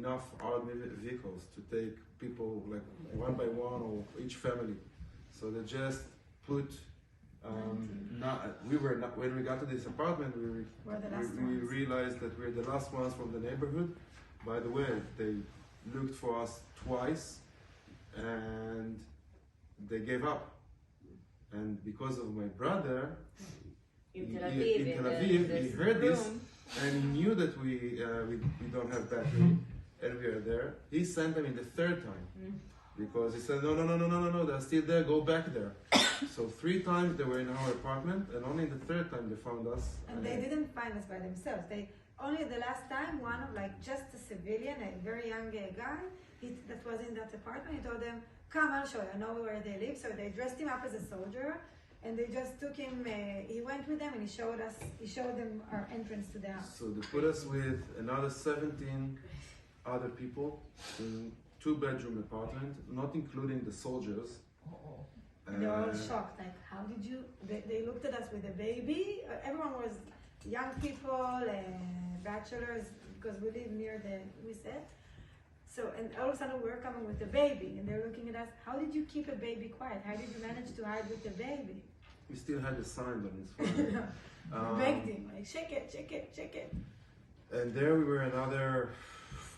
enough armed vehicles to take people like one by one or each family. So they just put. When we got to this apartment, we realized that we're the last ones from the neighborhood. By the way, they looked for us twice, and they gave up. And because of my brother in Tel Aviv, he heard this, and he knew that we don't have battery, and we are there. He sent them in the third time. Because he said, no, they're still there, go back there. So 3 times they were in our apartment, and only the third time they found us. And they didn't find us by themselves. They only the last time, one of just a civilian, a very young guy, that was in that apartment, he told them, come, I'll show you, I know where they live. So they dressed him up as a soldier, and they just took him, he went with them, and he showed them our entrance to the house. So they put us with another 17 other people in 2-bedroom apartment, not including the soldiers. And they were all shocked, like, how did you, they looked at us with a baby. Everyone was young people, bachelors, because we live near we said. So, and all of a sudden we're coming with a baby, and they're looking at us, how did you keep a baby quiet? How did you manage to hide with the baby? We still had the signs on his phone. Begged him, like, shake it, shake it, shake it. And there we were another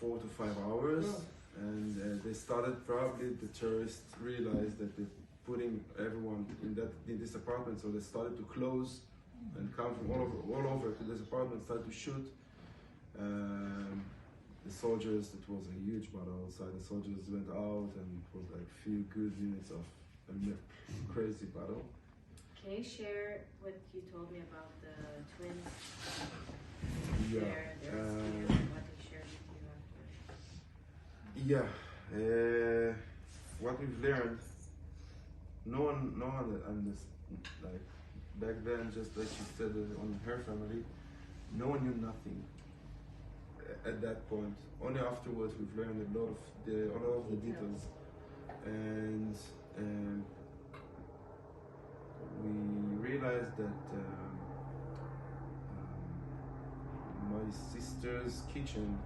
4 to 5 hours. And they started, probably the terrorists realized that they're putting everyone in this apartment, so they started to close and come from all over to this apartment, started to shoot. The soldiers, it was a huge battle outside. The soldiers went out, and it was like few good minutes of a crazy battle. Can you share what you told me about the twins? Yeah. What they shared with you after? Yeah, what we've learned, no one like back then, just like she said on her family, no one knew nothing at that point. Only afterwards we've learned a lot of the details, and we realized that my sister's kitchen,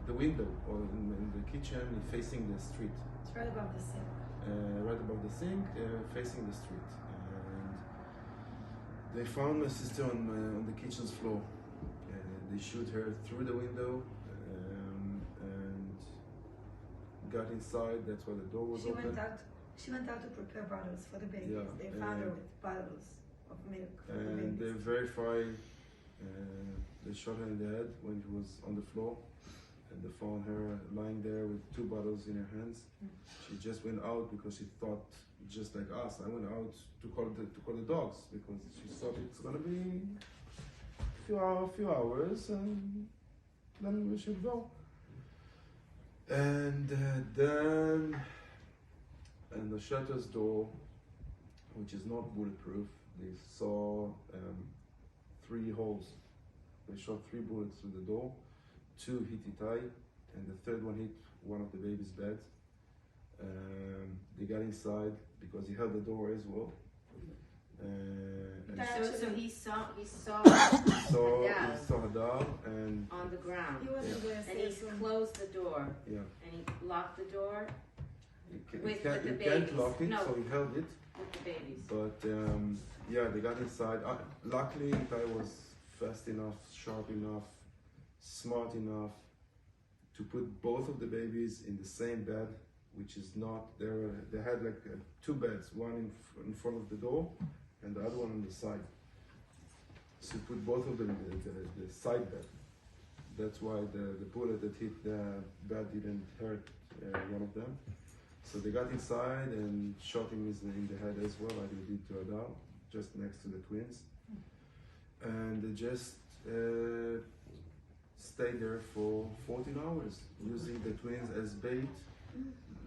the window or in the kitchen facing the street. It's right above the sink. Right above the sink, facing the street. And they found my sister on the kitchen's floor. They shoot her through the window and got inside. That's why the door was open. She went out to prepare bottles for the babies. Yeah, they found her with bottles of milk for the babies. And they verified. They shot her in the head when she was on the floor, and they found her lying there with 2 bottles in her hands. She just went out because she thought, just like us, I went out to call the dogs because she thought it's gonna be a few hours and then we should go. And then the shelter's door, which is not bulletproof, they saw 3 holes. They shot 3 bullets through the door, 2 hit Itai, and the 3rd one hit one of the baby's beds. They got inside because he held the door as well. So he saw Hadar and on the ground. He was and he closed the door. Yeah. And he locked the door. With the babies. Can't lock it, so he held it. With the babies. But yeah, they got inside. Luckily, Itai was fast enough, sharp enough, smart enough to put both of the babies in the same bed, which is not there. They had like 2 beds, one in front of the door and the other one on the side. So put both of them in the side bed. That's why the bullet that hit the bed didn't hurt one of them. So they got inside and shot him in the head as well, like they did to Adal, just next to the twins. And they just stayed there for 14 hours, using the twins as bait,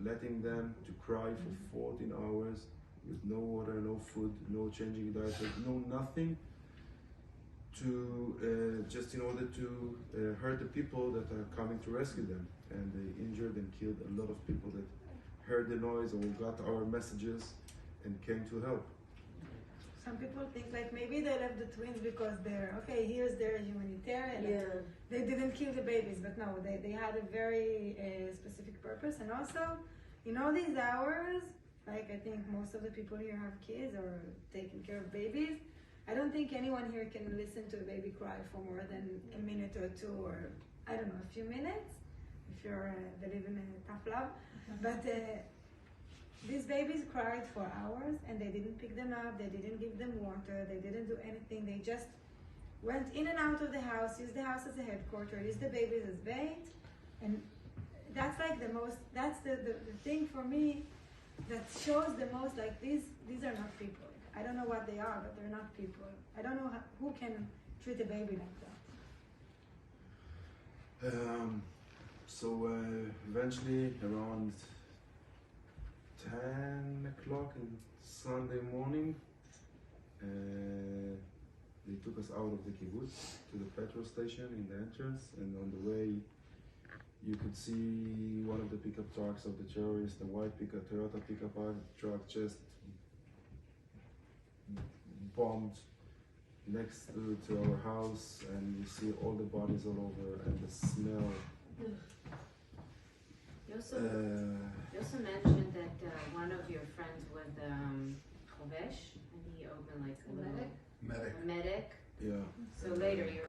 letting them to cry for 14 hours with no water, no food, no changing diapers, no nothing, to just in order to hurt the people that are coming to rescue them. And they injured and killed a lot of people that heard the noise or got our messages and came to help. some people think like maybe they left the twins because they're okay. Here's their humanitarian. Yeah. They didn't kill the babies, but no, they had a very specific purpose. And also, in all these hours, like I think most of the people here have kids or taking care of babies. I don't think anyone here can listen to a baby cry for more than a minute or two, or I don't know, a few minutes, if you're believe in tough love. But these babies cried for hours, and they didn't pick them up. They didn't give them water. They didn't do anything. They just went in and out of the house, used the house as a headquarters, used the babies as bait, and that's like the most. That's the thing for me that shows the most. Like these are not people. I don't know what they are, but they're not people. I don't know who can treat a baby like that. So eventually around 10 o'clock on Sunday morning, they took us out of the kibbutz to the petrol station in the entrance, and on the way you could see one of the pickup trucks of the terrorists, the white Toyota pickup truck, just bombed next to our house, and you see all the bodies all over, and the smell. You also mentioned that one of your friends was Chovesh, and he opened like a little Medic. medic. Yeah. So later you